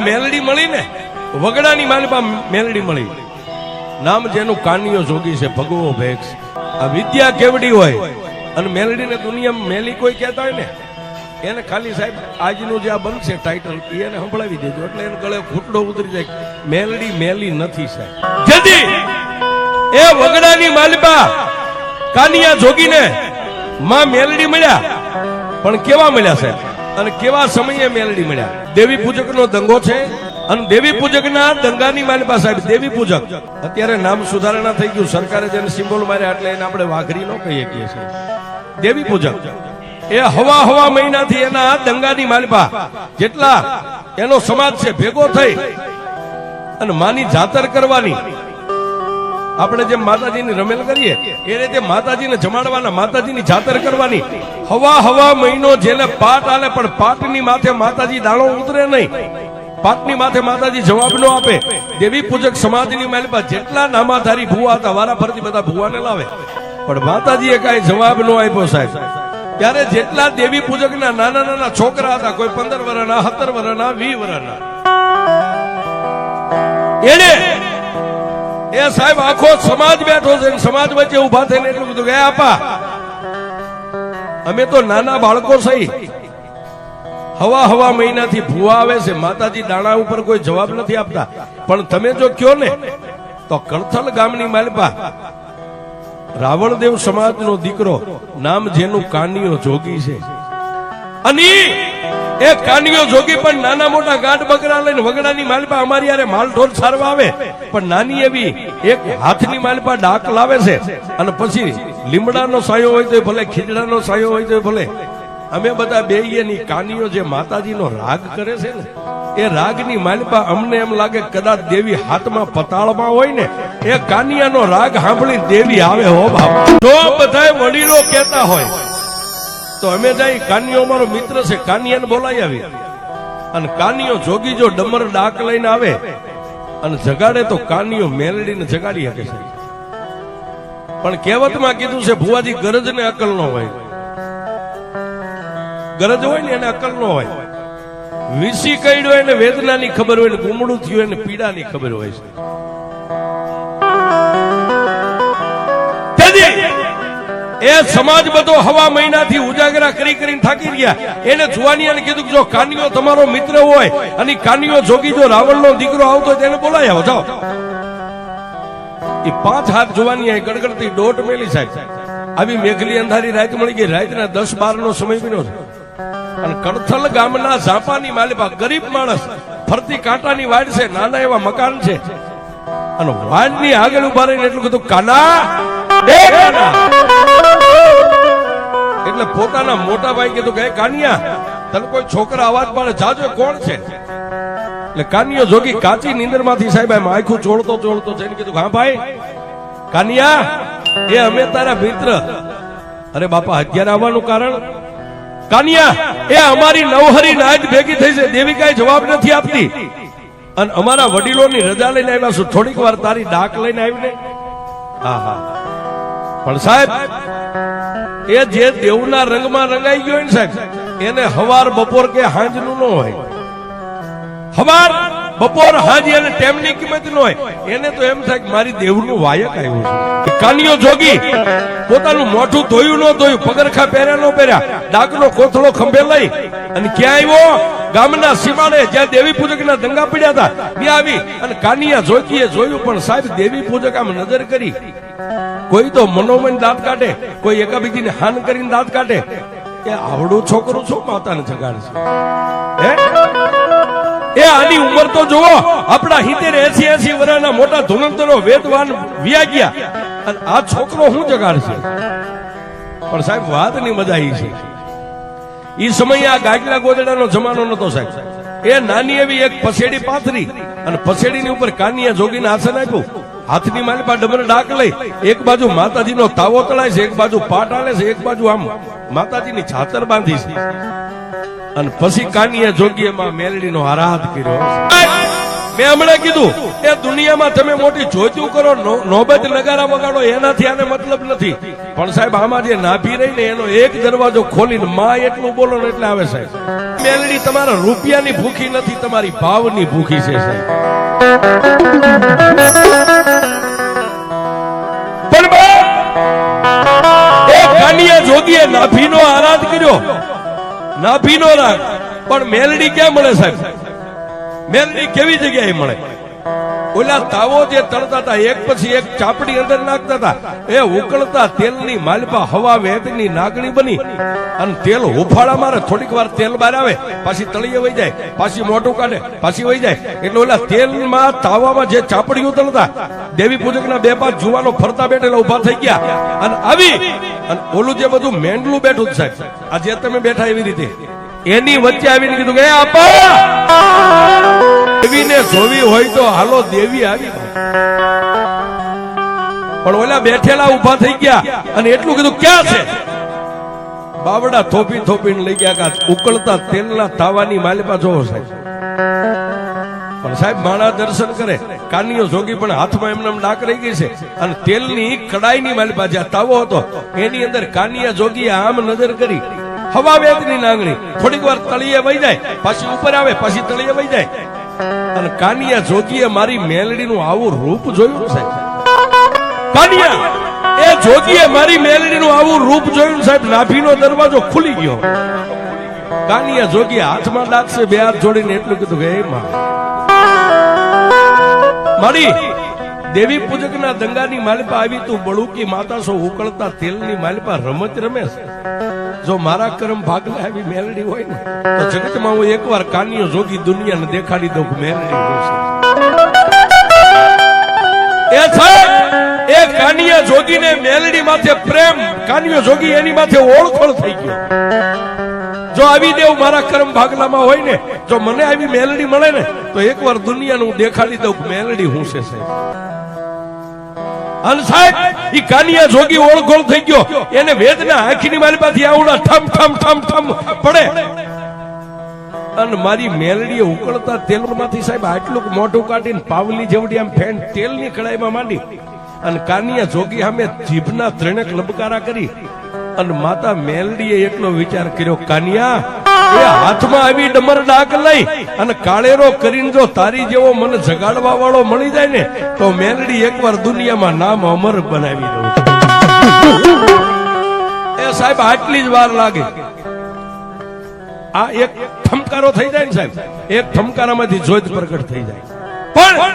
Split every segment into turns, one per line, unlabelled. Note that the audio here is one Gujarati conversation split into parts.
મેલડી મળી ને, વગડાની માલપા મેલડી મળી. નામ જેનું કાનિયો જોગી છે, ભગવો ભેક્ષ. આ વિદ્યા કેવડી હોય અને મેલડીને દુનિયામાં મેલી કોઈ કહેતા હોય ને, એને ખાલી સાહેબ આજનું જે આ બનશે ટાઇટલ એને સંભળાવી દેજો એટલે એને ગળે ઘૂંટડો ઉતરી જાય. મેલડી મેલી નથી સાહેબ. જેથી એ વગડાની માલપા કાનિયા જોગીને માં મેલડી મળ્યા, પણ કેવા મળ્યા સાહેબ અને કેવા સમયે મેલડી મળ્યા. દેવી પૂજકનો દંગો છે અને દેવી પૂજકના દંગાની માલપા સાહેબ દેવી પૂજક. અત્યારે નામ સુધારણા થઈ ગયું, સરકારે જેને સિમ્બોલ માર્યા એટલે એને આપણે વાઘરી ન કહીએ છીએ. દેવી પૂજક એ હવા મહિનાથી એના દંગાની માલપા જેટલા એનો સમાજ છે ભેગો થઈ અને માની જાતર કરવાની. આપણે જેમ માતાજીની રમેલ કરીએ એ રીતે માતાજીને જમાડવાના, માતાજીની જાતર કરવાની. હવા મહિનો જેને પાટ આલે પણ પાટની માથે માતાજી દાણો ઉતરે નહીં, પાટની માથે માતાજી જવાબ ન આપે. દેવી પૂજક સમાજની માલપા જેટલા નામાધારી ભુવા હતા વારા ફરતી બધા ભુવાને લાવે, પણ માતાજીએ કઈ જવાબ ન આપ્યો સાહેબ. ત્યારે જેટલા દેવી પૂજકના નાના છોકરા હતા, કોઈ 15 વર્ષના, 17 વર્ષના, 20 વર્ષના, એને એ સાહેબ આખો સમાજ બેઠો છે, સમાજ વચ્ચે ઉભા થઈને એટલું બધું ગયા, આપા અમે તો નાના બાળકો સહી હવા મહિનાથી ભૂવા આવે છે, માતાજી દાણા ઉપર કોઈ જવાબ નથી આપતા. પણ તમે જો કયો ને તો કળથલ ગામની માલપા રાવણદેવ સમાજનો દીકરો, નામ જેનું કાનિયો જોગી છે, અને એ કાનિયો જોગી પણ નાના મોટા ગાંઠ બકરા લઈને વગડાની માલપા અમારી યારે માલઢોર સારવા આવે, પણ નાની એવી એક હાથની માલપા ડાક લાવે છે. અને પછી લીમડાનો સાયો હોય તો ભલે, ખીજડાનો સાયો હોય તો ભલે, અમે બધા બેયની કાનિયો જે માતાજીનો રાગ કરે છે ને, એ રાગની માલપા અમને એમ લાગે કદાચ દેવી હાથમાં પતાળમાં હોય ને, એ કાનિયાનો રાગ સાંભળી દેવી આવે. હો બાપ, જો બધા વડીલો કહેતા હોય તો અમે જાય, કાનિયો અમારો મિત્ર છે, કાનિયાને બોલાવી આવી. અને કાનિયો જોગી જો ડમર ડાક લઈને આવે અને જગાડે તો કાનિયો મેલડીને જગાડી શકે છે. પણ કહેવતમાં કીધું છે ભુવાજી, ગરજ ને અકલ ન હોય. ગરજ હોય ને એને અકલ ન હોય. વિસી કઈડ્યો એને વેદનાની ખબર હોય ને ગુમડું થયું એને પીડાની ખબર હોય છે. એ સમાજ બધો હવા મહિનાથી ઉજાગરા કરીને થાકી ગયા. એને જુવાનિયાને કીધું કે જો કાનિયો તમારો મિત્ર હોય અને કાનિયો જોગી જો રાવણનો દીકરો આવતો હોય તેને બોલાવી આવો, જાઓ. એ 5 હાથ જુવાનિયા ગડગડતી દોટ મેલી સાહેબ. આવી મેઘલી અંધારી રાત મળી ગઈ, રાતના 10-12 નો સમય બન્યો છે. અને કળથલ ગામના ઝાપાની માલપા ગરીબ માણસ, ફરતી કાંટાની વાડ છે, નાના એવા મકાન છે, અને વાડની આગળ ઉભા રહીને એટલું કીધું, કાના એ કાના. એટલે પોતાના મોટા ભાઈ કીધું કે કાનિયા, તને કોઈ છોકરા અવાજ પાડે, જાજો કોણ છે? એટલે કાનિયો જોગી કાચી નીંદરમાંથી સાહેબ એમ આખું ચોળતો જઈને કીધું, હા ભાઈ કાનિયા, એ અમે તારા મિત્ર. અરે બાપા, અત્યારે આવવાનું કારણ? કાનિયા, એ અમારી નવહરી નાજ ભેગી થઈ છે, દેવિકાએ જવાબ નથી આપતી અને અમારા વડીલોની રજા લઈને આવ્યા છું, થોડીક વાર તારી ડાક લઈને આવીને. હા, પણ સાહેબ એ જે દેવના રંગમાં રંગાઈ ગયો ને સાહેબ, એને હવાર બપોર કે હાંજનું ન હોય. હવાર બપોર હાંજ એને ટેમની કિંમત ન હોય. એને તો એમ થાય કે મારી દેવનું વાયક આવ્યું છે. કાનિયો જોગી પોતાનું મોઢું ધોયું ન ધોયું, પગરખા પહેર્યા ન પહેર્યા, ડાકનો કોથળો ખંભે લઈ અને ક્યાં આવ્યો? ગામના સીમાડે જ્યાં દેવી પૂજકના દંગા પડ્યા હતા ત્યાં આવી. અને કાનિયા જોગીએ જોયું, પણ સાહેબ દેવી પૂજક આમ નજર કરી, કોઈ તો મનોમન દાંત કાઢે, કોઈ એકાબીજીને હાન કરીને દાંત કાઢે. એ આવડું છોકરું શું માતાને જગાડશે? હે, એ આની ઉંમર તો જુઓ, આપણા 70-80 વર્ષના મોટા ધુરંધરો વેદવાન વ્યા ગયા, અને આ છોકરો શું જગાડશે? પણ સાહેબ વાતની મજા ઈ છે, ઈ સમયે આ ગાગલા ગોદડાનો જમાનો નતો સાહેબ. એ નાની એવી એક પસેડી પાથરી અને પસેડીની ઉપર કાનિયા જોગીને આસન આપ્યું. હાથની માલપા ડમર ડાક લઈ, એક બાજુ માતાજીનો તાવો તળાય છે, એક બાજુ પાટ આલે છે, એક બાજુ આમ માતાજીની છાતર બાંધી છે. અને પછી કાનિયા જોગીએ માં મેલડીનો આરાધ કર્યો. મેં હમણાં કીધું એ દુનિયામાં તમે મોટી જોઈતું કરો નોબત નગારા વગાડો એનાથી આને મતલબ નથી, પણ સાહેબ આમાં જે નાભી રહી ને એનો એક દરવાજો ખોલીને માં એટલું બોલો ને એટલે આવે સાહેબ. મેલડી તમારા રૂપિયાની ભૂખી નથી, તમારી ભાવની ભૂખી છે સાહેબ. કાનિયા જોગીએ નાભીનો આરાધ કર્યો, નાભીનો રાગ, પણ મેલડી ક્યાં મળે સાહેબ? મેલડી કેવી જગ્યાએ મળે? ઓલા તાવો જે તળતા હતા એક પછી એક ચાપડી અંદર નાખતા હતા, એ ઉકળતા તેલની માલપા હવા વેતની નાગણી બની અને તેલ હુફાળા મારે, થોડીક વાર તેલ બહાર આવે, પાછી તળીએ વહી જાય, પાછી મોઢું કાઢે, પાછી વહી જાય. એટલે ઓલા તેલમાં તાવામાં જે ચાપડીઓ તળતા, દેવી પૂજકના બે પાંચ જુવાનો ફરતા બેઠેલા ઉભા થઈ ગયા અને આવી અને ઓલું જે બધું મેંડલું બેઠું સાહેબ, આ જે તમે બેઠા એવી રીતે એની વચ્ચે આવીને કીધું કે આપા દેવીને જોવી હોય તો હાલો, દેવી આવી. પણ ઓલા બેઠેલા ઉભા થઈ ગયા અને એટલું કીધું ક્યાં છે? બાવડા થોપી થોપીને લઈ ગયા ઉકળતા તેલના તાવાની માલિપા જોવો સાહેબ. પણ સાહેબ માણા દર્શન કરે, કાનિયો જોગી પણ હાથમાં એમને ડાક રહી ગઈ છે અને તેલની કડાઈની માલિપા જ્યાં તાવો હતો એની અંદર કાનિયા જોગીએ આમ નજર કરી, હવા વેદની નાંગણી, થોડીક વાર તળીએ વહી જાય, પાછી ઉપર આવે, પાછી તળીએ વહી જાય. અને કાનિયા જોગીએ મારી મેલડીનું આવું રૂપ જોયું સાહેબ. કાનિયા એ જોગીએ મારી મેલડીનું આવું રૂપ જોયું સાહેબ. નાભીનો દરવાજો ખુલી ગયો. કાનિયા જોગીએ હાથમાં દાંતસે બે હાથ જોડીને એટલું કીધું કે હે મારી દેવી પૂજકના દંગાની માલિપા આવી, તું બળુકી માતા છો, ઉકળતા તેલની માલિપા રમત રમેશ. જો મારા કર્મ ભાગલા આવી મેલડી હોય ને તો જગતમાં હું એકવાર કાનિયો જોગી દુનિયાને દેખાડી દઉં મેલડી એ સાહેબ. એ કાનિયા જોગીને મેલડી માથે પ્રેમ, કાનિયો જોગી એની માથે ઓળખોળ થઈ ગયો. જો આવી દેવ મારા કર્મ ભાગલામાં હોય ને, જો મને આવી મેલડી મળે ને તો એકવાર દુનિયાને હું દેખાડી દઉં મેલડી હું છે સાહેબ. અને સાહેબ ઈ કાનિયા જોગી ઓળખોળ થઈ ગયો, એને વેદના આંખની માલિપાથી આવડા ઠમ ઠમ ઠમ ઠમ પડે અને મારી મેલડીએ ઉકળતા તેલમાંથી સાહેબ આટલું મોઢું કાઢીને પાવલી જેવડી આમ ફેન તેલની કડાઈમાં માંડી અને કાનિયા જોગી સામે જીભના ત્રણેક લબકારા કરી અને માતા મેલડીએ એટલો વિચાર કર્યો, કાનિયા એ હાથમાં આવી ડમર ડાક લઈ અને કાળેરો કરીને જો તારી જેવો મને જગાડવા વાળો મળી જાય ને તો મેલડી એકવાર દુનિયામાં નામ અમર બનાવી દઉં. એ સાહેબ આટલી જ વાર લાગે. આ એક ઠમકારો થઈ જાય ને સાહેબ, એક ઠમકારામાંથી જ્યોત પ્રગટ થઈ જાય. પણ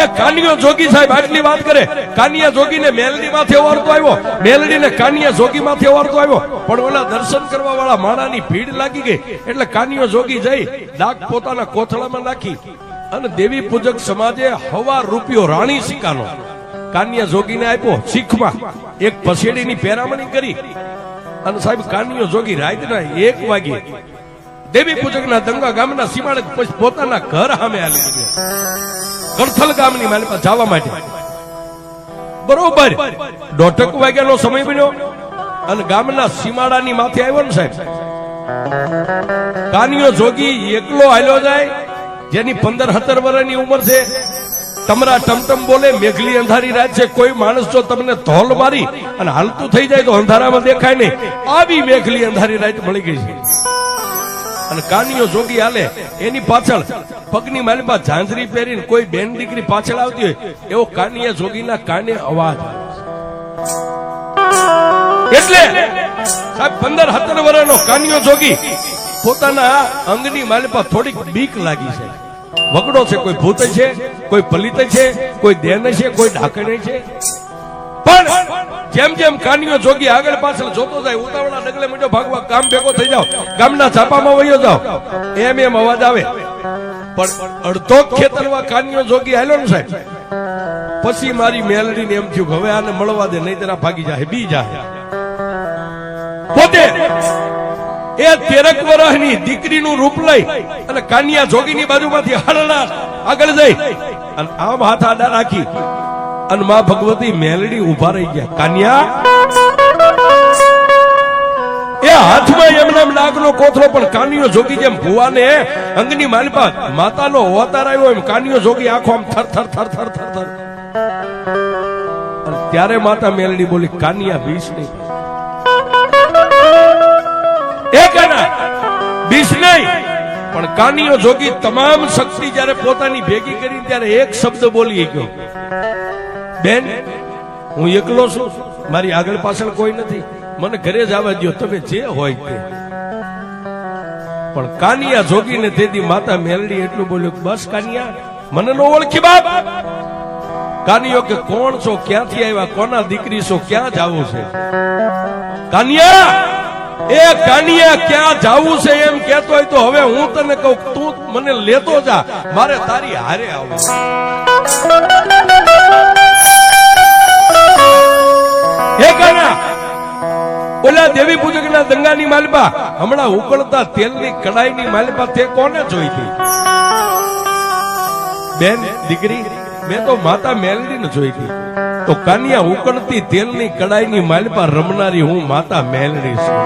એ કાનિયો જોગી સાહેબ આટલી વાત કરે, કાનિયા જોગીને મેલડી માથે ઓરતો આવ્યો, મેલડીને કાનિયા જોગી માથે ઓરતો આવ્યો. પણ ઓલા દર્શન કરવા વાળા માણાની ભીડ લાગી ગઈ એટલે કાનિયો જોગી જઈ ડાક પોતાના કોથળામાં નાખી અને દેવી પૂજક સમાજે હવા રૂપિયો રાણી સિક્કાનો કાનિયા જોગીને આપ્યો. શીખમાં એક પસેડીની પેરામણી કરી અને સાહેબ કાનિયો જોગી રાતના 1 વાગે દેવી પૂજકના દંગા ગામના સીમાડે પોતાના ઘર સામે આલી દીધું, કરથલ ગામની માલિપા જવા માટે. બરોબર 1:30 વાગ્યાનો સમય બન્યો અને ગામના સીમાડાની માથે આવ્યો ને સાહેબ. કાનિયો જોગી એકલો હાલ્યો જાય, જેની 15-17 વર્ષની ઉંમર છે. તમરા ટમટમ બોલે, મેઘલી અંધારી રાત છે, કોઈ માણસ જો તમને ધોલ મારી અને હાલતું થઈ જાય તો અંધારામાં દેખાય નહીં, આવી મેઘલી અંધારી રાત મળી ગઈ છે. અને કાનિયો જોગી હાલે, એની પાછળ પગની માલિપા ઝાંઝરી પહેરીને કોઈ બેન દીકરી પાછળ આવતી હોય એવો કાનિયા જોગીના કાને અવાજ. એટલે સાહેબ 15-17 વર્ષનો કાનિયો જોગી પોતાના અંગની માલિપા થોડીક બીક લાગી છે. વગડો છે, કોઈ ભૂત છે, કોઈ પલિત છે, કોઈ દેન છે, કોઈ ઢાકણ છે. પણ જેમ જેમ કાનિયો જોગી આગળ પાછળ જોતો જાય, ઉતાવળા ડગલે મીઠો ભાગવા ગામ ભેગો થઈ જાવ, ગામના છાપામાં વયો જાવ, એમ એમ અવાજ આવે. પણ અડધો ખેતરમાં કાનિયો જોગી હાલ્યો ને સાહેબ, પછી મારી મેલડીને એમ થયું હવે આને મળવા દે, નહીં તેના ભાગી જાય, બી જાય. પોતે એ 13 વર્ષની દીકરીનું રૂપ લઈ અને કાનિયા જોગીની બાજુમાંથી હરણા આગળ જઈ અને આમ હાથ આડા રાખી અને માં ભગવતી મેલડી ઉભા રહી ગયા. કાનિયા એ હાથમાં એમના નાગનો કોથળો, પણ કાનિયો જોગી જેમ ભુવાને અંગની માલપા માતાનો અવતાર આવ્યો એમ કાનિયો જોગી આખો આમ થર થર થર થર થર થર. ત્યારે માતા મેલડી બોલી, કાનિયા બીસ નહીં, બીસ નહીં. પણ કાનિયો જોગી તમામ શક્તિ જયારે પોતાની ભેગી કરી ત્યારે એક શબ્દ બોલી ગયો, બેન હું એકલો છું, મારી આગળ પાછળ કોઈ નથી, મને ઘરે જવા દો, તમે જે હોય તે. પણ કાનિયા જોગીને તેથી માતા મેલડી એટલું બોલ્યું, બસ કાનિયા મને નો ઓળખી બાપ. કાનિયો કે કોણ છો, ક્યાંથી આવ્યા, કોના દીકરી છો, ક્યાં જાવું છે? કાનિયા એ કાનિયા ક્યાં જાવું છે એમ કહેતો હોય તો હવે હું તને કહું, તું મને લેતો જા, મારે તારી હારે આવવું. હે કાના, ઓલા દેવી પૂજકના દંગાની માલપા હમણાં ઉકળતા તેલની કડાઈની માલપા તે કોને જોઈ હતી? બેન દીકરી, મેં તો માતા મેલડીને જોઈ હતી. તો કાનિયા ઉકળતી તેલની કડાઈની માલપા રમનારી હું માતા મેલડી છું.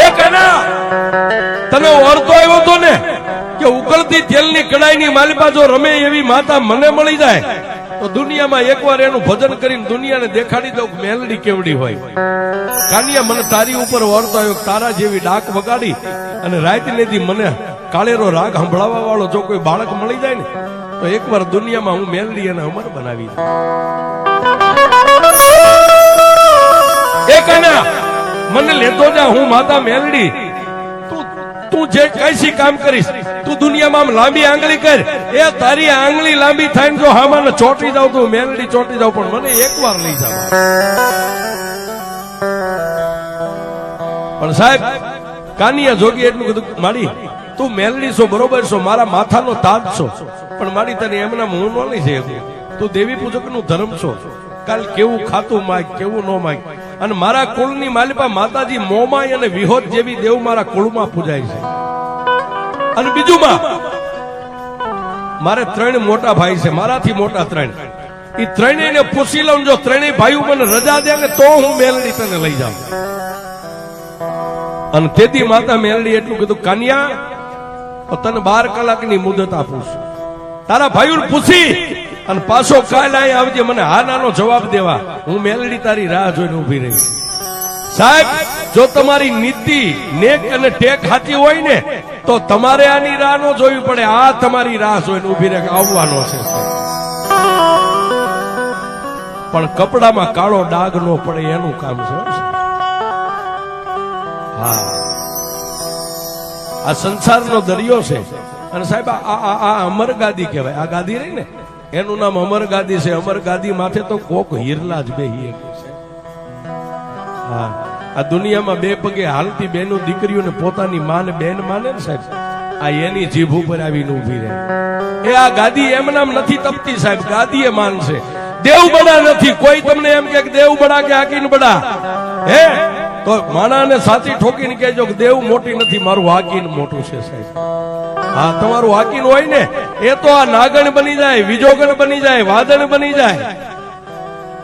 એ કાના, તને ઓરતો આવ્યો તો ને કે ઉકળતી તેલની કડાઈની માલપા જો રમે એવી માતા મને મળી જાય તો દુનિયામાં એકવાર એનું ભજન કરીને દુનિયાને દેખાડી દઉં મેલડી કેવડી હોય. કાનિયા મને તારી ઉપર ઓરતો આવ્યો, તારા જેવી ડાક વગાડી અને રાતનેથી મને કાળેરો રાગ સંભળાવવા વાળો જો કોઈ બાળક મળી જાય ને તો એકવાર દુનિયામાં હું મેલડી અને અમર બનાવી. એ કાના મને લેતો જા, હું માતા મેલડી. તું જે કઈસી કામ કરીશ, તું દુનિયામાં આમ લાંબી આંગળી કર, એ તારી આંગળી લાંબી થાય જો હામાને ચોટી જાવ તો મેલડી ચોટી જાવ, પણ મને એકવાર લઈ જાવ. પણ સાહેબ કાનિયા જોગી એટલું કીધું, માડી તું મેલડી છો બરોબર છો, મારા માથાનો તાજ છો, પણ માડી તને એમના હું ન લઈ જાય, તું દેવી પૂજક નું ધર્મ છો. કાલ કેવું ખાતું માગ, કેવું ન માગ. અને મારા કુળની માલિપા માતાજી મોમાઈ અને વિહોત જેવી દેવ મારા કુળમાં પૂજાય છે. અને બીજું માં મારે 3 મોટા ભાઈ છે, મારાથી મોટા 3. એ ત્રણેયને પૂછી લઉં, જો ત્રણેય ભાઈઓ મને રજા દે ને તો હું મેલડી તને લઈ જાઉં. અને તેથી માતા મેલડી એટલું કીધું, કાનિયા તને 12 કલાકની મુદત આપું છું, તારા ભાઈઓને પૂછી અને પાછો કાલ અહીં આવજે, મને હા નાનો જવાબ દેવા. હું મેલડી તારી રાહ જોઈને ઉભી રહી. સાહેબ જો તમારી નીતિ નેક અને ટેક હાથી હોય ને તો તમારે આની રાહ ન જોવી પડે, આ તમારી રાહ જોઈને ઉભી રહે આવવાનો છે. પણ કપડામાં કાળો ડાઘ ન પડે એનું કામ છે. હા, આ સંસારનો દરિયો છે. અને સાહેબ આ અમર ગાદી કહેવાય. આ ગાદી રહી ને એનું નામ અમર ગાદી છે. અમર ગાદી માથે તો કોક હિરલા જ બેહી છે. હા, આ દુનિયામાં 2 પગે હાલતી બેનું દીકરીઓને પોતાની માને બેન માને ને સાહેબ, આ એની જીભ ઉપર આવીને ઉભી રહે. એ આ ગાદી એમ નામ નથી તપતી સાહેબ, ગાદી એ માન છે. દેવ બડા નથી. કોઈ તમને એમ કે દેવ બડા કે હાકીન બડા હે તો માણાને સાચી ઠોકીને કહેજો કે દેવ મોટી નથી, મારું હાકીન મોટું છે સાહેબ. હા, તમારું હાકીન હોય ને એ તો આ નાગણ બની જાય, વિજોગણ બની જાય, વાદળ બની જાય.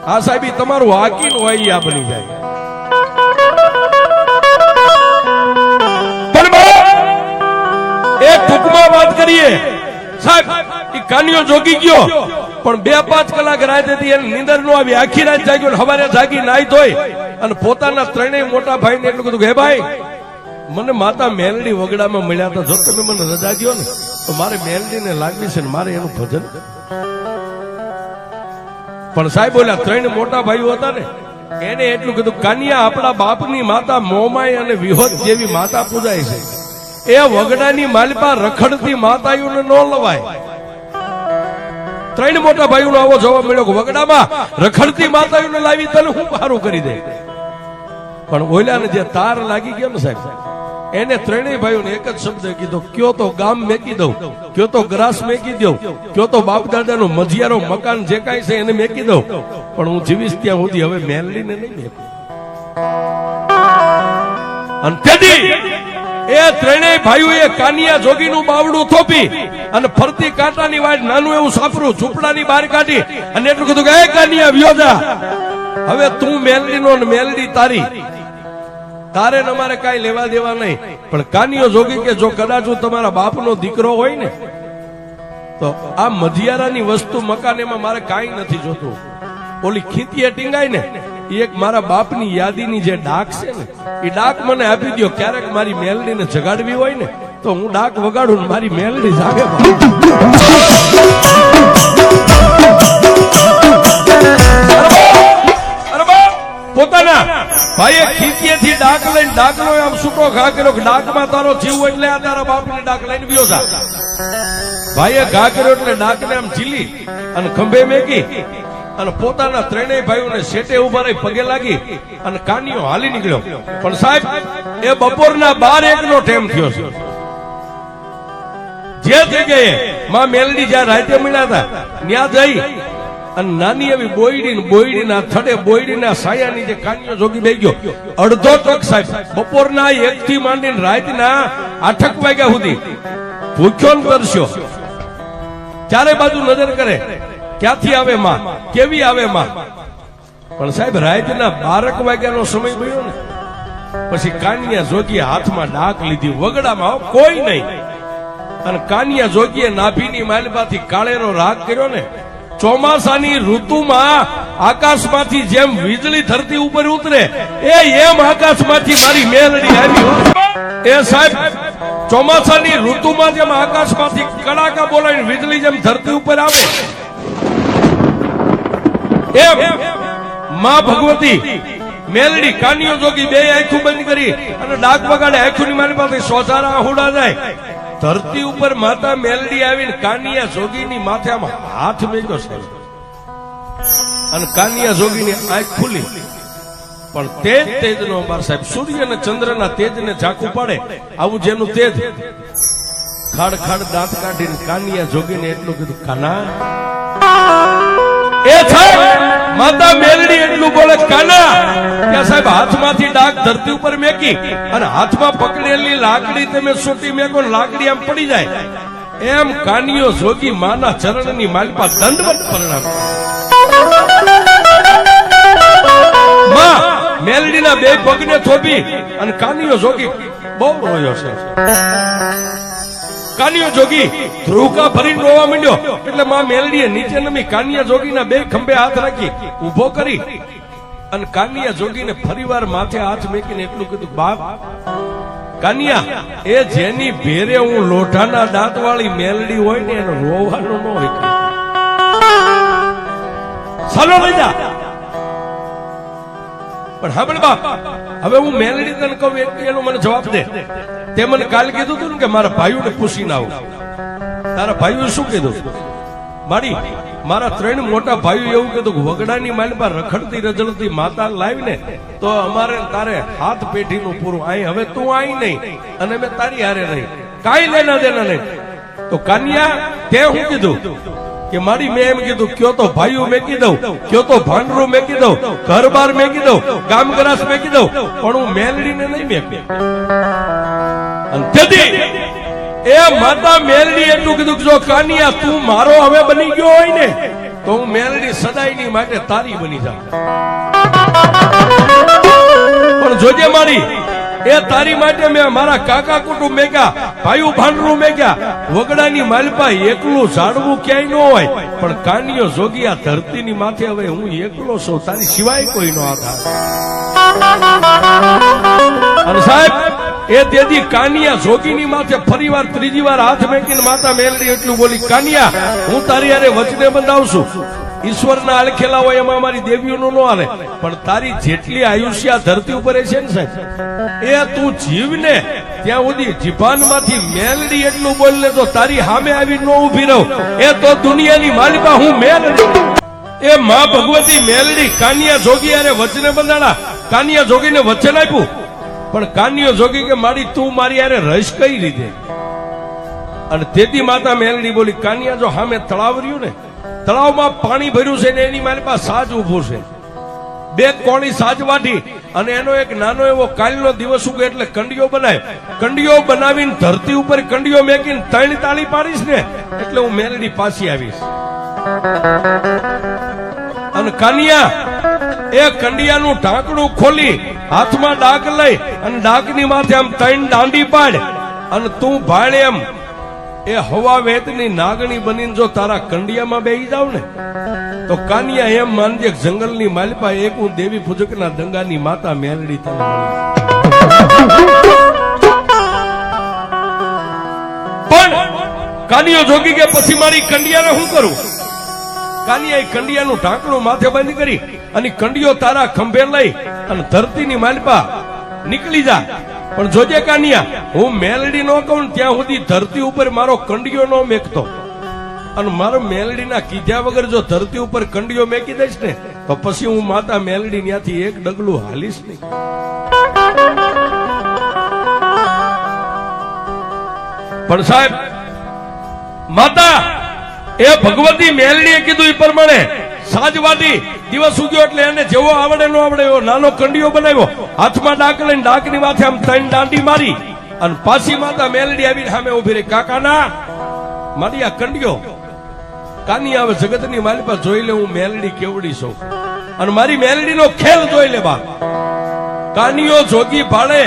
હા સાહેબ, તમારું હાકીન હોય આ બની જાય. એક ટૂંકમાં વાત કરીએ સાહેબ, એ કાનિયો જોગી ગયો પણ 2-5 કલાક રાત હતી, એને નીંદર ન આવી. આખી રાત જાગ્યો, સવારે જાગી નાઈ ધોઈ અને પોતાના 3 મોટા ભાઈને એટલું કીધું કે હે ભાઈ, મને માતા મેલડી વગડામાં મળ્યા હતા, જો તમે મને રજા દો ને તો મારે મેલડીને લાગવી છે ને મારે એનું ભજન. પણ સાહેબ બોલ્યા 3 મોટા ભાઈઓ હતા ને એને એટલું કીધું, કાનિયા આપણા બાપની માતા મોમાઈ અને વિહોત જેવી માતા પૂજાય છે, એ વગડાની માલપા રખડતી માતાઓને ન લવાય. 3 મોટા ભાઈઓનો આવો જવાબ મળ્યો કે વગડામાં રખડતી માતાઓને લાવી તને હું સારું કરી દે. પણ ઓલાને જે તાર લાગી ગયો ને સાહેબ, એને 3 ભાઈઓને એક જ શબ્દ કીધો, કયો તો ગામ મેકી દઉં, કયો તો ગ્રાસ મેકી દઉં, કયો તો બાપ દાદાનું મજિયારો મકાન જે કાંઈ છે એને મેકી દઉં, પણ હું જીવીશ ત્યાં સુધી હવે મેલડીને નહીં મેકું. અને તેથી એ 3 ભાઈઓએ કાનિયા જોગીનું બાવડું થોપી અને ફરતી કાંટાની વાટ નાનું એવું સાપરું ઝૂંપડાની બહાર કાઢી અને એટલું કીધું કે એ કાનિયા વ્યો જા, હવે તું મેલડી નો ને મેલડી તારી, તારે ને અમારે કાંઈ લેવા દેવા નહીં. પણ કાનિયો જોગી કે જો કદાચ હું તમારા બાપનો દીકરો હોય ને તો આ મધિયારાની વસ્તુ મકાનેમાં મારે કાંઈ નથી જોતું. ઓલી ખીતીએ ટીંગાય ને એ એક મારા બાપની યાદીની જે ડાક છે ને એ ડાક મને આપી દો. ક્યારેક મારી મેલડીને જગાડવી હોય ને તો હું ડાક વગાડું ને મારી મેલડી જાગે. પોતાના ભાઈએ ખીતીએથી ડાક લઈને ડાકનો આમ સૂકો ઘા કર્યો કે ડાકમાં તારો જીવ હોય એટલે આ તારા બાપની ડાક લઈને વ્યો જા. ભાઈએ ઘા કર્યો એટલે ડાકને આમ ઝીલી અને ખંભે મેકી અને પોતાના ત્રણેય ભાઈઓને શેટે ઉભા રહી પગે લાગી અને કાનિયો હાલી નીકળ્યો. પણ સાહેબ એ બપોરના 12-1 નો ટાઈમ થયો છે. જે જગ્યાએ માં મેલડી જ્યાં રાતે મળ્યા હતા ત્યાં જઈ અને નાની એવી બોયડીના થડે બોયડીના સાયાની જે કાનિયો જોગી બેહી ગયો. અડધો તક સાહેબ બપોરના 1 થી માંડીને રાતના 8 વાગ્યા સુધી ભૂખ્યો તરસ્યો. ચારે બાજુ નજર કરે ક્યાંથી આવે માં, કેવી આવે માં. પણ સાહેબ રાતના 12 વાગ્યાનો સમય ગયો ને પછી કાનિયા જોગીએ હાથમાં ડાક લીધી. વગડામાં કોઈ નહીં અને કાનિયા જોગીએ નાભીની માલમાંથી કાળેરો રાગ કર્યો ને. ચોમાસાની ઋતુમાં આકાશમાંથી જેમ વીજળી ધરતી ઉપર ઉતરે એમ આકાશમાંથી મારી મેલડી આવી. એ સાહેબ ચોમાસાની ઋતુમાં જેમ આકાશમાંથી કડાકા બોલાવીને વીજળી જેમ ધરતી ઉપર આવે એમ માં ભગવતી મેલડી કાનિયો જોગી બે આંખો બંધ કરી અને ડાક વગાડે. આંખોની મારી પાસે સોસારા આહુડા જાય. ધરતી ઉપર માતા મેલડી આવીને કાનિયા જોગીની માથે આમ હાથ મેક્યો છે અને કાનિયા જોગીની આંખ ખુલી. પણ તેજનો અમાર સાહેબ સૂર્ય અને ચંદ્રના તેજને ઝાંખું પાડે આવું જેનું તેજ. ખાડ ખાડ દાંત કાઢીને કાનિયા જોગીને એટલું કીધું કાના. એ સાહેબ માતા મેલડી એટલું બોલે કાના ત્યાં સાહેબ હાથમાંથી ડાક ધરતી ઉપર મેકી અને હાથમાં પકડેલી લાકડી તમે સોટી મેકો લાકડી આમ પડી જાય એમ કાનિયો જોગી માના ચરણની માલપા દંડવત પ્રણામ. માં મેલડીના 2 પગને થોભી અને કાનિયો જોગી બહુ રોયો છે. કાનિયો જોગી ધ્રુવકા ભરીને રોવા માંડ્યો એટલે માં મેલડીએ નીચે નમી કાનિયા જોગીના 2 ખંભે હાથ રાખી ઉભો કરી અને કાનિયા જોગીને ફરીવાર માથે હાથ મેકીને એટલું કીધું બાપ કાનિયા એ જેની ભેરે હું લોઢાના દાંત વાળી મેલડી હોય ને એનો રોવાનો ન હોય. ચાલો લઈ જા. પણ હા પણ બાપ હવે હું મેલડી તને કહું એનો મને જવાબ દે. તે મને કાલ કીધું હતું ને કે મારા ભાઈઓને પૂછીને આવું. તારા ભાઈઓ શું કીધું? મારા 3 મોટા ભાઈઓ એવું કીધું વગડાની માલમાં રખડતી રજડતી માતા લાવીને તો અમારે તારે હાથ પેઢીનું પૂરું. અહીં હવે તું અહીં નહીં અને મેં તારી હારે નહીં, કાંઈ લેના દેના નહીં. તો કાનિયા તે હું કીધું કે મારી મેં એમ કીધું કયો તો ભાઈઓ મેકી દઉં, કયો તો ભાંડરું મેકી દઉં, ઘર બાર મેકી દઉં, ગામ ગરાસ મેકી દઉં, પણ હું મેલડીને નહીં મેકી. એ માતા મેલડી એટલું કીધું જો કાનિયા તું મારો હવે બની ગયો હોય ને તો હું મેલડી સદાયની માટે તારી બની જાઉં. પણ જોજે મારી એ તારી માટે મેં મારા કાકા કુટુંબ મેક્યા, ભાઈઓ ભાંડરું મેક્યા. વગડાની માલપા એકલું ઝાડવું ક્યાંય ન હોય પણ કાનિયો જોગી આ ધરતીની માથે હવે હું એકલો છું, તારી સિવાય કોઈ નો આધાર. અને સાહેબ એ તેથી કાનિયા જોગીની માથે ફરીવાર 3જી વાર હાથ મેકીને માતા મેલડી એટલું બોલી કાનિયા હું તારી હારે વચને બંધાવશું. ઈશ્વરના અલખેલા હોય એમાં અમારી દેવીઓનું ન હાલે પણ તારી જેટલી આયુષ્ય ધરતી ઉપર છે ને સાહેબ એ તું જીવને ત્યાં સુધી જીભાનમાંથી મેલડી એટલું બોલને તો તારી સામે આવી ન ઉભી રહું એ તો દુનિયાની માલિકા હું મેલડી. એ માં ભગવતી મેલડી કાનિયા જોગી હારે વચને બંધાણા. કાનિયા જોગીને વચન આપ્યું પણ કાનિયો જોગી કે મારી તું મારી હારે રહીશ કઈ રીતે? અને તેથી માતા મેલડી બોલી કાનિયા જો સામે તળાવ રહ્યું ને તળાવમાં પાણી ભર્યું છે ને એની મારી પાસે સાજ ઉભું છે. 2 કોણી સાજ વાટી અને એનો એક નાનો એવો કાલનો દિવસ ઉગે એટલે કંડિયો બનાય. કંડિયો બનાવીને ધરતી ઉપર કંડિયો મેકીને 3 તાળી પાડીશ ને એટલે હું મેલડી પાછી આવીશ. અને કાનિયા એ કંડિયાનું ઢાંકણું ખોલી હાથમાં ડાક લઈ અને ડાકની માથે આમ 3 દાંડી પાડ અને તું ભાળે એમ એ હવા વેતની નાગણી બનીને જો તારા કંડિયામાં બેહી જાવ ને તો કાનિયા એમ માનજે જંગલની માલિપા એક હું દેવી પૂજકના દંગાની માતા મેલડી તને મળી. પણ કાનિયો જોગી કે પછી મારી કંડિયાને શું કરું? કાનિયાએ કંડિયાનું ઢાંકણું માથે બંધ કરી અને કંડિયો તારા ખંભે લઈ અને ધરતીની માલિપા નીકળી જા. પણ જોજે કાનિયા, હું મેલડી નો કહું ત્યાં સુધી ધરતી ઉપર મારો કંડિયો નો મેકતો. અને મારો મેલડીના કીધા વગર જો ધરતી ઉપર કંડિયો મેકી દઈશ ને તો પછી હું માતા મેલડી ત્યાંથી એક ડગલું હાલીશ નહીં. પણ સાહેબ, માતા એ ભગવતી મેલડીએ કીધું એ પ્રમાણે સાજવાટી દિવસ ઉગ્યો એટલે એને જેવો આવડે નો આવડે એવો નાનો કંડિયો બનાવ્યો. હાથમાં ડાક લઈને ડાકની માથે આમ 3 દાંડી મારી અને પાછી માતા મેલડી આવીને સામે ઉભી રહી. કાકાના મારી આ કંડિયો. કાની આવે જગતની માલિપા જોઈ લે હું મેલડી કેવડી છું અને મારી મેલડીનો ખેલ જોઈ લે બા. કાનિયો જોગી ભાળે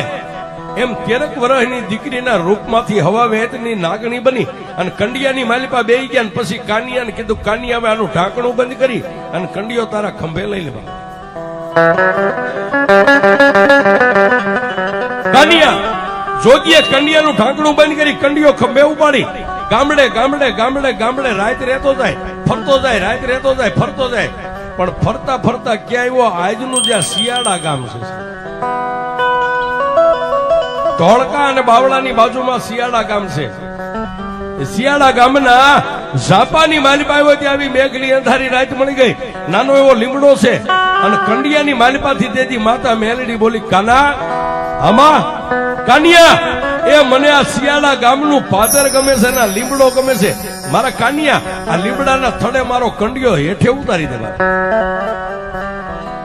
એમ 13 વર્ષની દીકરીના રૂપમાંથી હવા વેતની નાગણી બની અને કંડિયાની માલિપા બેહી ગયા. પછી કાનિયાને કીધું, કાનિયા હવે આનું ઢાંકણું બંધ કરી અને કંડિયો તારા ખંભે લઈ લે બા. કાનિયા જોગીએ કંડિયાનું ઢાંકણું બંધ કરી કંડિયો ખંભે ઉપાડી ગામડે ગામડે ગામડે ગામડે રાત રહેતો જાય, ફરતો જાય, રાત રહેતો જાય, ફરતો જાય. પણ ફરતા ફરતા ક્યાં આવ્યો આજનું જ્યાં શિયાળા ગામ છે, ધોળકા અને બાવળાની બાજુમાં શિયાળા ગામ છે. શિયાળા ગામના ઝાપાની માલિપા આવ્યો ત્યાં આવી મેઘની અંધારી રાત મળી ગઈ. નાનો એવો લીમડો છે અને કંડિયાની માલિપાથી તેથી માતા મેલડી બોલી, કાના આમાં કાનિયા એ મને આ શિયાળા ગામનું પાદર ગમે છે ને લીમડો ગમે છે. મારા કાનિયા આ લીમડાના થડે મારો કંડિયો હેઠે ઉતારી દેવા.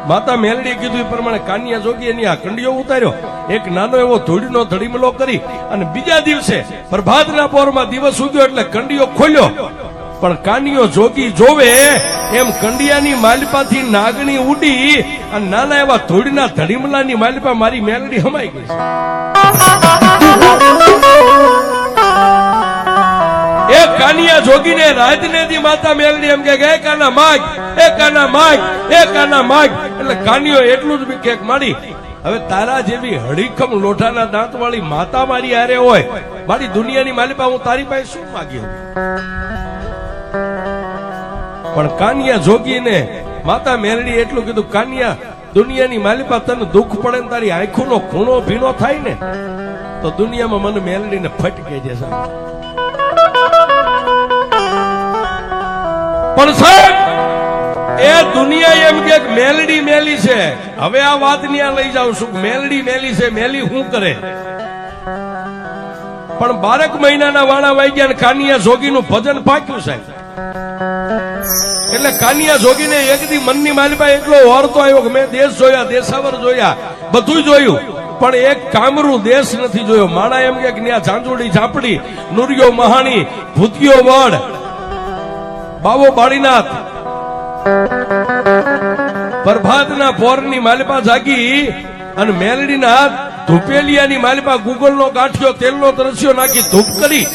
માતા મેલડીએ કીધું એ પ્રમાણે કાનિયા જોગી એની આ કંડિયો ઉતાર્યો. એક નાનો એવો ધૂળનો ધડીમલો કરી અને બીજા દિવસે પ્રભાતના પોરમાં દિવસ ઉગ્યો એટલે કંડિયો ખોલ્યો. પણ કાનિયો જોગી જોવે એમ કંડિયાની માલિપાથી નાગણી ઉડી અને નાના એવા ધૂળના ધડીમલાની માલિપા મારી મેલડી હમાઈ ગઈ. એ કાનિયા જોગીને રાતને દી માતા મેલડી એમ કે કાના માગ, એ કાના માગ, એ કાના માગ. એટલે કાનિયો એટલું જ કેક માડી, હવે તારા જેવી હડીખમ લોઢાના દાંત વાળી માતા મારી હારે હોય, મારી દુનિયાની માલિપા હું તારી પાસે શું માગ્યો? પણ કાનિયા જોગીને માતા મેલડી એટલું કીધું, કાનિયા દુનિયાની માલિપા તને દુઃખ પડે ને તારી આંખોનો ખૂણો ભીનો થાય ને તો દુનિયામાં મને મેલડીને ફટકે જશે. પણ સાહેબ એ દુનિયા એમ કે મેલડી મેલી છે. હવે આ વાત ન્યા લઈ જાઉં છું, મેલડી મેલી છે, મેલી શું કરે? પણ 12 મહિનાના વાણા વાગ્યા ને કાનિયા જોગીનું ભજન પાક્યું સાહેબ. એટલે કાનિયા જોગીને એક દી મનની માલિપા એટલો વારતો આવ્યો કે મેં દેશ જોયા, દેશાવર જોયા, બધું જોયું પણ એક કામરૂ દેશ નથી જોયો. માણા એમ કે ત્યાં ઝાંઝુડી ઝાપડી, નુરિયો મહાણી, ભૂતિયો વડ, બાવો બાળીનાથ, પ્રભાતના પોરની માલિપા જાગી અને મેલડીના ધૂપેલિયાની માલિપા ગુગલનો ગાંઠિયો તેલનો તરસ્યો નાખી ધૂપ કરી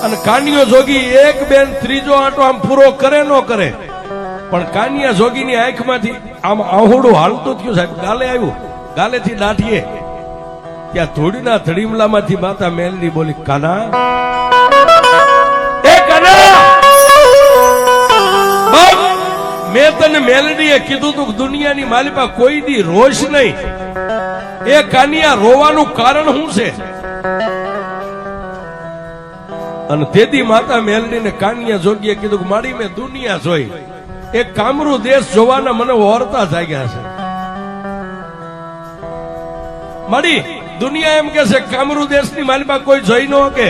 અને કાનિયો જોગી એક બેન ત્રીજો આંટો આમ પૂરો કરે ન કરે પણ કાનિયા જોગીની આંખમાંથી આમ આહોડું હાલતું થયું સાહેબ. ગાલે આવ્યું, ગાલેથી દાઢીએ ત્યાં ધૂળના ધડીમલામાંથી માતા મેલડી બોલી, કાના એ કાના, મેં તને મેલડીએ કીધું તું દુનિયાની માલિપા કોઈ દી રોશ નહીં. એ કાનિયા રોવાનું કારણ શું છે? અને તેથી માતા મેલડીને કાનિયા જોગીએ કીધું કે મારી મેં દુનિયા જોઈ, એક કામરૂ દેશ જોવાના મને ઓરતા જાગ્યા છે. મારી દુનિયા એમ કે છે કામરૂ દેશની માલિપા કોઈ જોઈ ન કે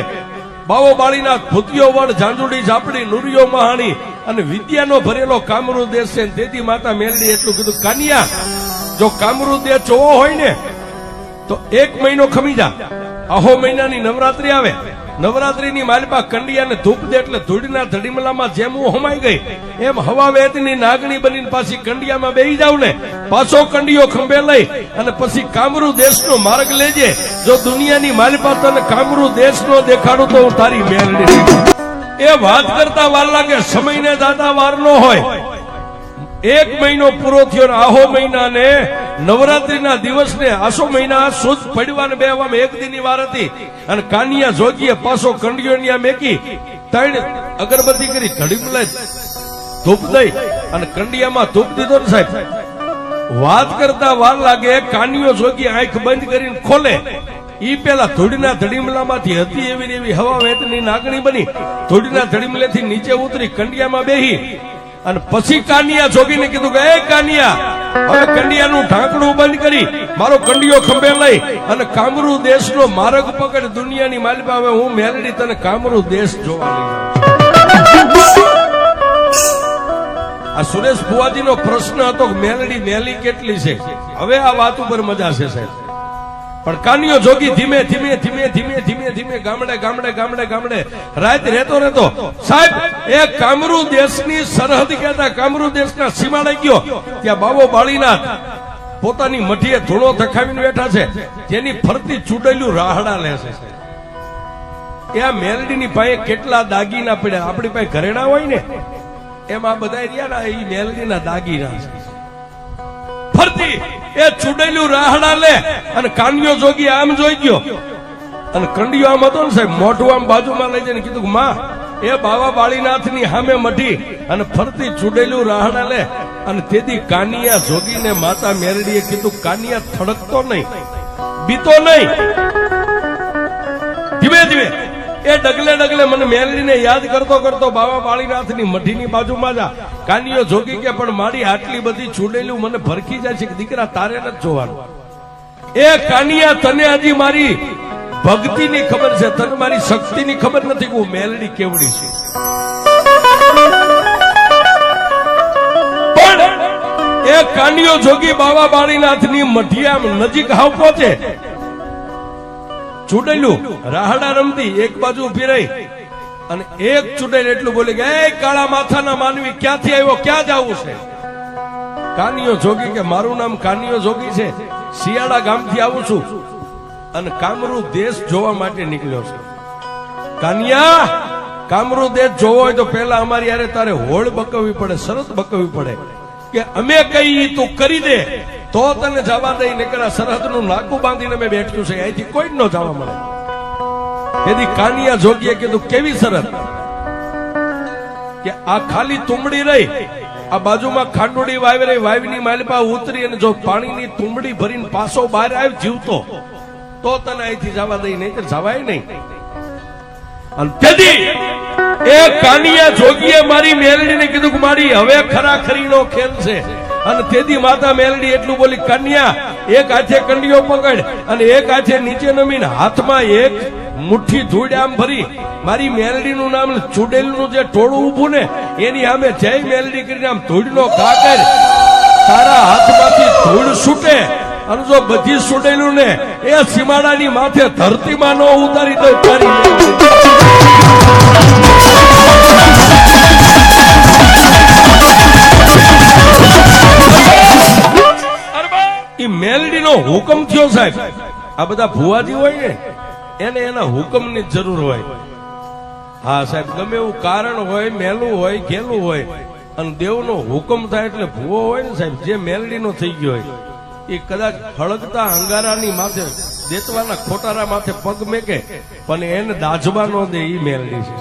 બાવો બાળીનાથ, ભૂતિયો વડ, ઝાંઝુડી ઝાપડી, નુરિયો મહાણી અને વિદ્યાનો ભરેલો કામરૂ દેશ છે. તેથી માતા મેલડી એટલું કીધું, કાનિયા જો કામરૂ દેહ જોવો હોય ને તો 1 મહિનો ખમી જા. આહો મહિનાની નવરાત્રી આવે, નવરાત્રીની માલપા કંડિયાને ધૂપ દે એટલે ધૂળના ધડીમલામાં જેમ હું હમાઈ ગઈ એમ હવા વેતની નાગણી બનીને પાછી કંડિયામાં બેહી જાવ ને, પાછો કંડિયો ખંભે લઈ અને પછી કામરૂ દેશનો માર્ગ લેજે. જો દુનિયાની માલપા તને કામરૂ દેશનો દેખાડું તો હું તારી મેલડી. એ વાત કરતા વાર લાગે, સમયને દાદા વાર નો હોય. 1 મહિનો પૂરો થયો ને આહો મહિનાને નવરાત્રીના દિવસને આસો મહિના સુદ પડવાને બેવામાં 1 દિનની વાર હતી અને કાનિયા જોગીએ પાછો કંડિયો મેકી 3 અગરબત્તી કરી ઘડીમલે ધૂપ દઈ અને કંડિયામાં ધૂપ દીધો ને સાહેબ. વાત કરતા વાર લાગે, કાનિયો જોગી આંખ બંધ કરીને ખોલે ઈ પેલા ધૂળના ધડીમલામાંથી હતી એવી હવા વેતની નાગણી બની ધૂળના ધડીમલેથી નીચે ઉતરી કંડિયામાં બેહી અને પછી કાનિયા જોગીને કીધું કે એ કાનિયા, હવે કંડિયાનું ઢાંકણું બંધ કરી મારો કંડિયો ખંભે લઈ અને કામરૂ દેશનો માર્ગ પકડ. દુનિયાની માલિકા હવે હું મેલડી તને કામરૂ દેશ જોવા લઈ જાઉં. આ સુરેશ ફુવાજીનો પ્રશ્ન હતો કે મેલડી મેલી કેટલી છે. હવે આ વાત ઉપર મજા છે સાહેબ. પણ કાનિયો જોગી ધીમે ધીમે ધીમે ધીમે ધીમે ધીમે ગામડે ગામડે ગામડે ગામડે રાત રહેતો સાહેબ એ કામરૂ દેશની સરહદ કહેતા કામરૂ દેશના સીમાડે ગયો. ત્યાં બાબો બાળીનાથ પોતાની મઠીએ ધૂણો થખાવીને બેઠા છે, જેની ફરતી ચૂડેલું રાહડા લે છે. એ આ મેલડીની પાસે કેટલા દાગીના પડ્યા. આપણી પાસે ઘરેણા હોય ને એમ આ બધા રહ્યા ને એ મેલડીના દાગીના છે. ફરતી એ ચૂડેલું રાહડા લે અને કાનિયો જોગી આમ જોઈ ગયો અને કંડિયો આમ હતો ને સાહેબ, મોઢું આમ બાજુમાં લઈ જઈને કીધું માં એ બાબા બાળીનાથની સામે મઢી અને ફરતી ચૂડેલું રાહડા લે. અને તેથી કાનિયા જોગીને માતા મેરડીએ કીધું કાનિયા થડકતો નહીં, બીતો નહીં, ધીમે ધીમે એ ડગલે ડગલે મને મેલડીને યાદ કરતો કરતો બાબા બાળીનાથની મઢીની બાજુમાં જા. કાનિયો જોગી કે પણ મારી આટલી બધી ચૂડેલું મને ભરખી જાય છે કે દીકરા તારે નથી જોવાનું. એ કાનિયા તને હજી મારી ભક્તિની ખબર છે, તને મારી શક્તિની ખબર નથી કે હું મેલડી કેવડી છે. પણ એ કાનિયો જોગી બાબા બાળીનાથની મઢિયા નજીક હાવ પહોંચે, ચૂડેલું રાહડા રમતી એક બાજુ ઉભી રહી અને એક ચૂડેલ એટલું બોલી કે એ કાળા માથાના માનવી ક્યાંથી આવ્યો, ક્યાં જવું છે? કાનિયો જોગી કે મારું નામ કાનિયો જોગી છે, શિયાળા ગામથી આવું છું અને કામરૂ દેશ જોવા માટે નીકળ્યો છું. કાનિયા, કામરૂ દેશ જોવો હોય તો પેલા અમારી યારે તારે હોળ બકવવી પડે, શરત બકવવી પડે કે અમે કઈ તું કરી દે તો તને જવા દઈ. નીકળ્યા સરહદનું નાકું બાંધીને મેં બેઠ્યું છે, અહીંથી કોઈ ન જવા મળે. તેથી કાનિયા જોગીએ કીધું કેવી શરત કે આ ખાલી તુંબડી રહી, આ બાજુમાં ખાંડોડી વાવી રહી, વાવીની માલપા ઉતરી અને જો પાણીની તુંબડી ભરીને પાછો બહાર આવી જીવતો તો તને અહીંથી જવા દઈ, નહીં તો જવાય નહીં. અને તેથી એ કાનિયા જોગીએ મારી મેલડીને કીધું કે મારી હવે ખરાખરીનો ખેલ છે. અને તેથી માતા મેલડી એટલું બોલી, કન્યા એક હાથે કંડિયો પકડ અને એક હાથે નીચે નમીને હાથમાં એક મુઠ્ઠી ધૂળ આમ ભરી મારી મેલડીનું નામ ચૂડેલનું જે ટોળું ઊભું ને એની સામે જય મેલડી કરીને આમ ધૂળનો ઘા કર. તારા હાથમાંથી ધૂળ છૂટે અને જો બધી છૂટેલું ને એ સીમાડાની માથે ધરતીમાં ન ઉતારી દો તારી મેલડીનો હુકમ થયો સાહેબ. આ બધા ભુવાજી હોય ને એને એના હુકમની જરૂર હોય. હા સાહેબ, ગમે એવું કારણ હોય, મેલું હોય, ઘેલું હોય અને દેવનો હુકમ થાય એટલે ભુવો હોય ને સાહેબ, જે મેલડીનો થઈ ગયો હોય એ કદાચ હળગતા અંગારાની માથે દેતવાના ખોટારા માથે પગ મેકે પણ એને દાજવા ન દે, એ મેલડી છે.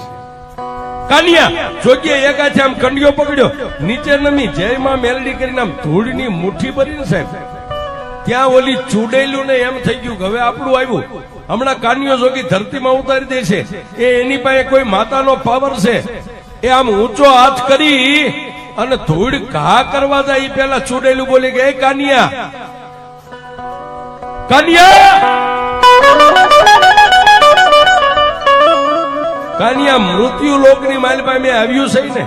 કાનિયા જોગીએ એક હાથે આમ કંડિયો પકડ્યો, નીચે નમી જય માં મેલડી કરીને આમ ધૂળની મુઠ્ઠી ભરીને સાહેબ ત્યાં ઓલી ચૂડેલું ને એમ થઈ ગયું કે હવે આપણું આવ્યું, હમણાં કાનિયો જોગી ધરતીમાં ઉતારી દે છે. એ એની પાસે કોઈ માતાનો પાવર છે. એ આમ ઊંચો હાથ કરી અને ધૂળ ઘા કરવા જાય એ પેલા ચૂડેલું બોલી કે કાનિયા, કાનિયા, કાનિયા, મૃત્યુ લોકની માલપા મેં આવ્યું છે ને,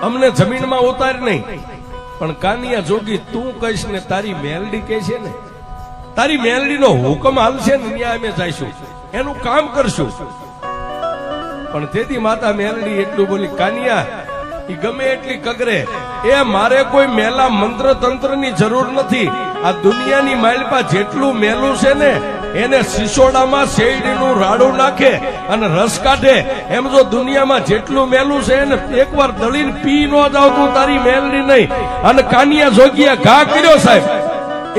અમને જમીનમાં ઉતાર નહીં પણ કાનિયા જોગી તું કહીશ ને તારી મેલડી કહે છે ને, તારી મેલડીનો હુકમ હાલશે ને ત્યાં અમે જઈશું, એનું કામ કરશું. પણ તેથી માતા મેલડી એટલું બોલી, કાનિયા ઈ ગમે એટલી કગરે, એ મારે કોઈ મેલા મંત્ર તંત્ર ની જરૂર નથી. આ દુનિયાની માલપા જેટલું મેલું છે ને એને સિસોડામાં શેરડીનું રાડું નાખે અને રસ કાઢે, એમ જો દુનિયામાં જેટલું મેલું છે એને એકવાર દળીને પી ન જાવ તું તારી મેલડી નહીં. અને કાનિયા જોગીએ ઘા કર્યો સાહેબ,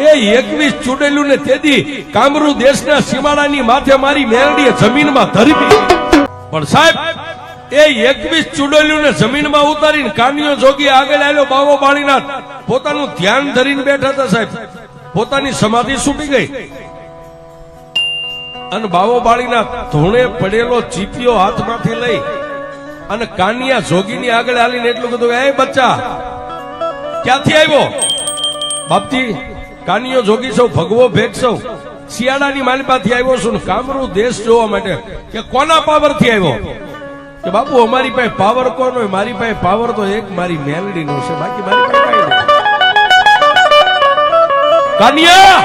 એ 21 ચૂડેલું ને તેદી કામરૂ દેશના સીમાડાની માથે મારી મેલડીએ જમીનમાં ધરી દીધી. પણ સાહેબ એ 21 ચૂડેલું ને જમીનમાં ઉતારીને કાનિયો જોગી આગળ આવ્યો. બાવો બાળીનાથ પોતાનું ધ્યાન ધરીને બેઠા હતા સાહેબ, પોતાની સમાધિ છૂટી ગઈ. અને બાવો બાળીનાથ ધોણે પડેલો ચીપિયો હાથમાંથી લઈ અને કાનિયા જોગીની આગળ આવીને એટલું કીધું, એ બચ્ચા ક્યાંથી આવ્યો? બાપજી કાનિયો જોગી સૌ ભગવો ભેટ સૌ શિયાળાની માલિપાથી આવ્યો છું, કામરૂ દેશ જોવા માટે. કે કોના પાવર થી આવ્યો? કે બાપુ અમારી પાસે પાવર કોનો હોય? મારી પાસે પાવર તો એક મારી મેલડી નો છે, બાકી મારી પાસે કઈ નહીં. કાનિયા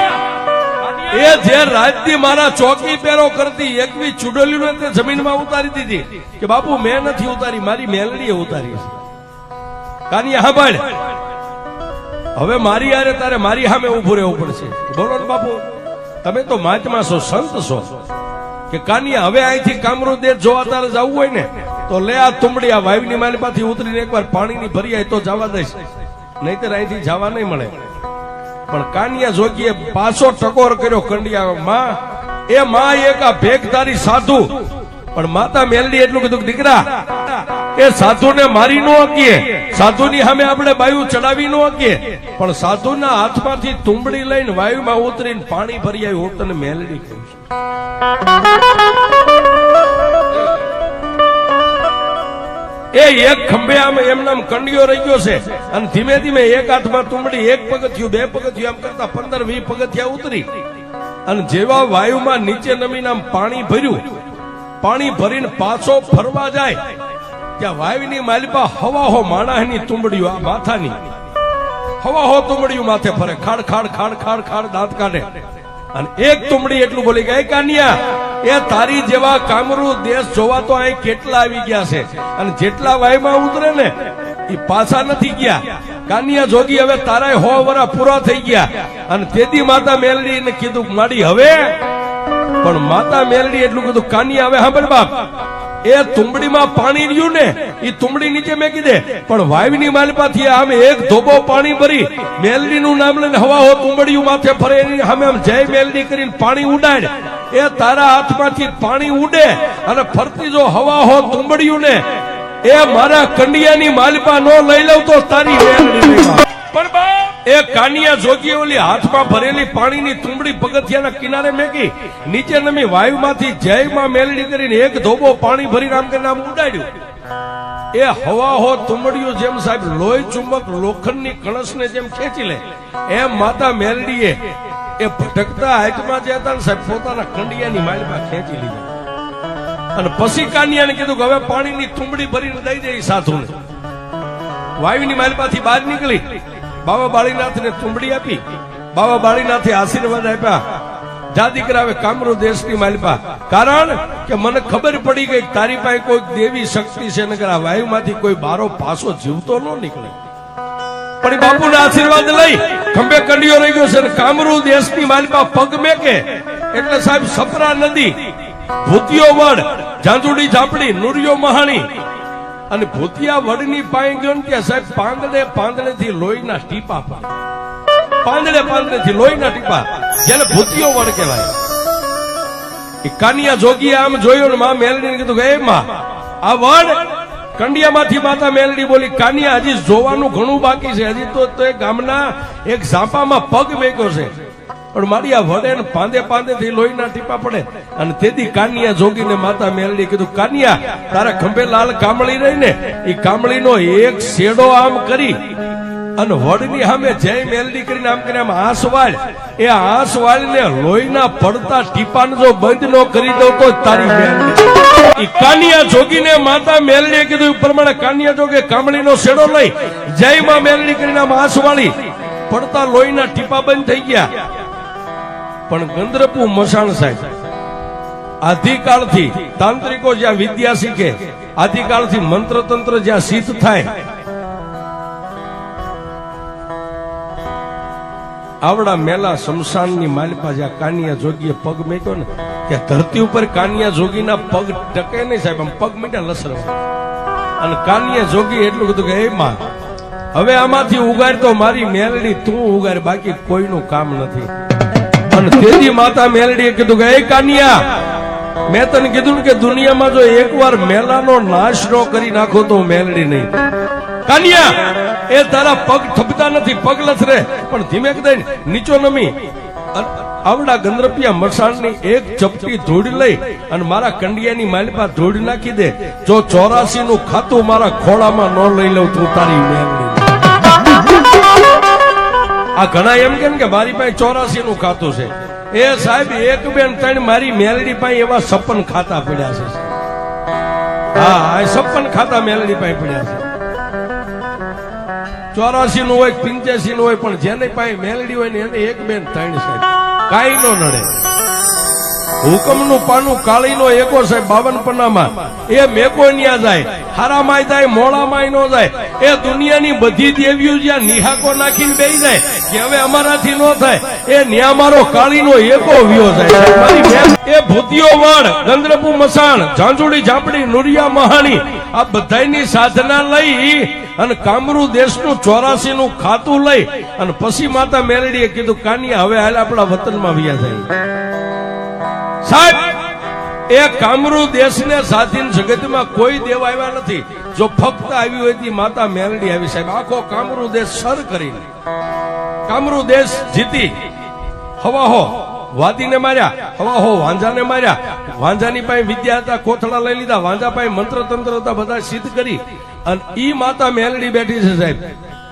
એ જે રાજથી મારા ચોકી પેરો કરતી 21 ચૂડેલીઓ ને જમીનમાં ઉતારી દીધી. કે બાપુ મેં નથી ઉતારી, મારી મેલડીએ ઉતારી છે. કાનિયા સાંભળ, હવે મારી યારે તારે મારી સામે ઉભું રહેવું પડશે. બોલો ને બાપુ, તમે તો મહાત્મા છો, સંત છો. કે કાનિયા હવે અહીંથી કામરૂ દેશ જોવા તારે જવું હોય ને તો લે આ તુંબડી આ વાયુની માલિપાથી ઉતરીને એકવાર પાણીની ભરી આય તો જવા દઈશ, નહીતર અહીંથી જવા નહીં મળે. પણ કાનિયા જોગીએ પાછો ટકોર કર્યો કંડિયામાં. એ માં એક આ ભેગધારી સાધુ, પણ માતા મેલડી એટલું કીધું, દીકરા એ સાધુને મારી નો હકીએ, સાધુની સામે આપણે બાયુ ચડાવી નો હકીએ, પણ સાધુના હાથમાંથી તુંબડી લઈને વાયુમાં ઉતરીને પાણી ભરી આવી. હું તને મેલડી કહું છું. એ એક ખંભે આમ એમનામ કંડિયો રહી ગયો છે અને ધીમે ધીમે એક હાથમાં તુંબડી, એક પગથિયું, બે પગથિયું, આમ કરતા 15-20 પગથિયા ઉતરી અને જેવા વાયુમાં નીચે નમીને આમ પાણી ભર્યું, પાણી ભરીને પાછો ફરવા જાય ત્યાં વાયુની માલિપા હવાહો માણસની તુંબડીઓ, આ માથાની હવાહો તુંબડીઓ માથે ફરે, ખાડ ખાડ ખાડ ખાડ ખાડ દાંત કાઢે. અને એક તુંબડી એટલું બોલી ગઈ, કાનિયા એ તારી જેવા કામરૂ દેશ જોવા તો અહીં કેટલા આવી ગયા છે અને જેટલા વાયુમાં ઉતરે ને એ પાછા નથી ગયા. કાનિયા જોગી હવે તારા 100 વર્ષ પૂરા થઈ ગયા. અને તેથી માતા મેલડીને કીધું, માડી હવે. પણ માતા મેલડી એટલું કીધું, કાનિયા હવે સાંભળ બાપ, એ તુંબડીમાં પાણી રહ્યું ને એ તુંબડી નીચે મેકી દે, પણ વાયુની માલિપાથી આમ એક ધોબો પાણી ભરી મેલડીનું નામ લઈને હવાહો તુંબડીયું માથે ફરે, એની સામે આમ જય મેલડી કરીને પાણી ઉડાડ. એ તારા હાથમાંથી પાણી ઉડે અને ફરતી જો હવાહો તુંબડીયું ને એ મારા કંડિયાની માલિપા નો લઈ લઉં તો તારી મેલડી લઈ. પણ એ કાનિયા જોગી ઓલી હાથમાં ભરેલી પાણીની તુંબડી પગથિયાના કિનારે મેકી, નીચે નમી વાયુમાંથી જયમાં મેલડી કરીને એક ધોબો પાણી ભરીને આમ કરીને આમ ઉડાડ્યું. એ હવાહો તુંબડીઓ જેમ સાહેબ લોહી ચુંબક લોખંડની કણસને જેમ ખેંચી લે એમ માતા મેલડીએ એ ભટકતા હાથમાં જે હતા ને સાહેબ પોતાના કંડિયાની માલિપા ખેંચી લીધા. અને પછી કાનિયાને કીધું કે હવે પાણીની તુંબડી ભરીને દઈ દે સાધુને. વાયુની માલિપાથી બહાર નીકળી બાબા બાળીનાથને તુંબડી આપી. બાબા બાળીનાથે આશીર્વાદ આપ્યા, જા દીકરા હવે કામરૂ દેશની માલિપા, કારણ કે મને ખબર પડી ગઈ તારી પાસે કોઈ દેવી શક્તિ છે, નકર આ વાયુમાંથી કોઈ બારો પાછો જીવતો ન નીકળે. પણ બાપુના આશીર્વાદ લઈ ખંભે કંડિયો રહી ગયો છે ને કામરૂ દેશની માલિપા પગ મેકે એટલે સાહેબ સપરા નદી, ભૂતિયો વડ, ઝાંઝુડી ઝાપડી, નુરિયો મહાણી અને ભૂતિયા વડની પાઈ ગયો ને ત્યાં સાહેબ પાંદડે પાંદડેથી લોહીના ટીપા પડે, પાંદડે પાંદડેથી લોહીના ટીપા, જેને ભૂતિયો વડ કહેવાય. એ કાનિયા જોગીએ આમ જોયું ને માં મેલડીને કીધું કે એ માં આ વડ કંડિયામાંથી માતા મેલડી બોલી, કાનિયા હજી જોવાનું ઘણું બાકી છે, હજી તો એ ગામના એક ઝાંપામાં પગ મેક્યો છે, પણ મારી આ વડે ને પાંદે પાંદેથી લોહીના ટીપા પડે. અને તેથી કાનિયા જોગીને માતા મેલડી કીધું, કાનિયા તારા ખંભે લાલ કામળી રહી ને એ કામળીનો એક શેડો આમ કરી અને વડની સામે જય મેલડી કરીને આમ કરીને આમ આંસ વાળ, એ આંસ વાળને લોહીના પડતા ટીપાને જો બંધ ન કરી દઉં તો તારી મેલડી ઈ કાનિયા જોગીને માતા મેલડીએ કીધું એ પ્રમાણે કાનિયા જોગે કામળીનો શેડો લઈ જય માં મેલડી કરીને આંસ વાળી પડતા લોહીના ટીપા બંધ થઈ ગયા. પણ ગંદ્રપુ મસાણ સાહેબ આદિકાળથી તાંત્રિકો જ્યાં વિદ્યા શીખે, આદિકાળથી મંત્ર તંત્ર જ્યાં સિદ્ધ થાય, આવડા મેલા શમશાનની માલિપા જ્યાં કાનિયા જોગીએ પગ મેક્યો ને ત્યાં ધરતી ઉપર કાનિયા જોગીના પગ ટકે નહીં સાહેબ, આમ પગ મીઠા લસરવા. અને કાનિયા જોગી એટલું કીધું કે હે માં, હવે આમાંથી ઉગાર તો મારી મેલડી તું ઉગાર, બાકી કોઈનું કામ નથી. અને તેજી માતા મેલડીએ કીધું કે હે કાનિયા, મેં તને કીધું ને કે દુનિયામાં જો એકવાર મેલાનો નાશ ન કરી નાખો તો મેલડી નહીં. કાનિયા, એ તારા પગ થપતા નથી, પગ લથરે, પણ ધીમે દઈને નીચો નમી આવડા ગંદ્રપિયા મસાણની એક ચપટી ધૂળ લઈ અને મારા કંડિયાની માલિપા ધૂળ નાખી દે. જો 84 નું ખાતું મારા ખોળામાં ન લઈ લઉં તું તારી મેલડી. આ ઘણા એમ કે મારી પાસે 84 નું ખાતું છે. એ સાહેબ 1 2 3 મારી મેલડી પાસે એવા 56 ખાતા પડ્યા છે. હા, 56 ખાતા મેલડી પાસે પડ્યા છે. 84 નું હોય 85 નું હોય, પણ જેને પાસે મેલડી હોય ને એને 1 2 3 સાહેબ કાઈ નો નડે. હુકમનું પાનું કાળીનો એકો સાહેબ 52 પન્નામાં એ મેકો ન્યા જાય, હારામાં જાય, મોળામાં નો જાય. એ દુનિયાની બધી દેવીઓ જ્યાં નિહાકો નાખીને બેસી જાય કે હવે અમારાથી નો થાય, એ ન્યા મારો કાળીનો એકો વ્યો જાય. એ ભૂતિયો વાળ, ગંદ્રપુ મસાણ, ઝાંઝુડી ઝાપડી, નુરિયા મહાણી, આ બધાની સાધના લઈ અને કામરૂ દેશનું 84 નું ખાતું લઈ અને પછી માતા મેલડીએ કીધું કાનિયા હવે હાલ આપણા વતનમાં વ્યા જાય. સાહેબ એ કામરૂ દેશને સાધીન જગતમાં કોઈ દેવ આવ્યા નથી. જો ફક્ત આવી હોય તી માતા મેલડી આવી સાહેબ. આખો કામરૂ દેશ સર કરીને કામરૂ દેશ જીતી. હવાહો વાદીને માર્યા, હવાહો વાંજાને માર્યા. વાંજાની પાસે વિદ્યા હતા, કોથળા લઈ લીધા. વાંજા પાસે મંત્ર તંત્ર હતા, બધા સિદ્ધ કરી. અને ઈ માતા મેલડી બેઠી છે સાહેબ.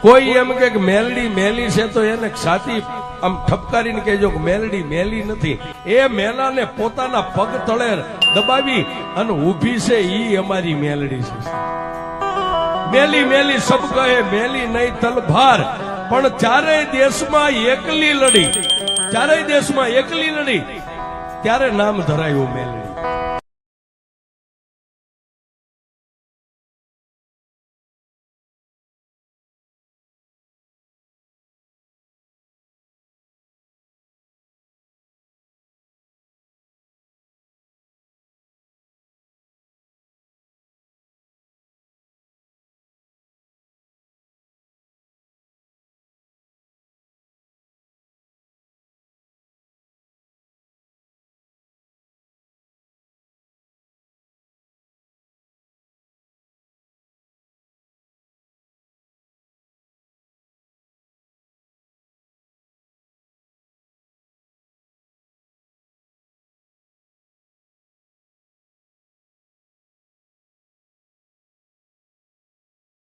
કોઈ એમ કે મેલડી મેલી છે તો એને છાતી આમ ઠપકારીને કહેજો કે મેલડી મેલી નથી. એ મેલાને પોતાના પગ તળે દબાવી અને ઊભી છે, ઈ અમારી મેલડી છે. મેલી મેલી સબ કહે, મેલી નહીં તલભાર. પણ ચારેય દેશમાં એકલી લડી, ચારેય દેશમાં એકલી લડી ત્યારે નામ ધરાયું મેલડી.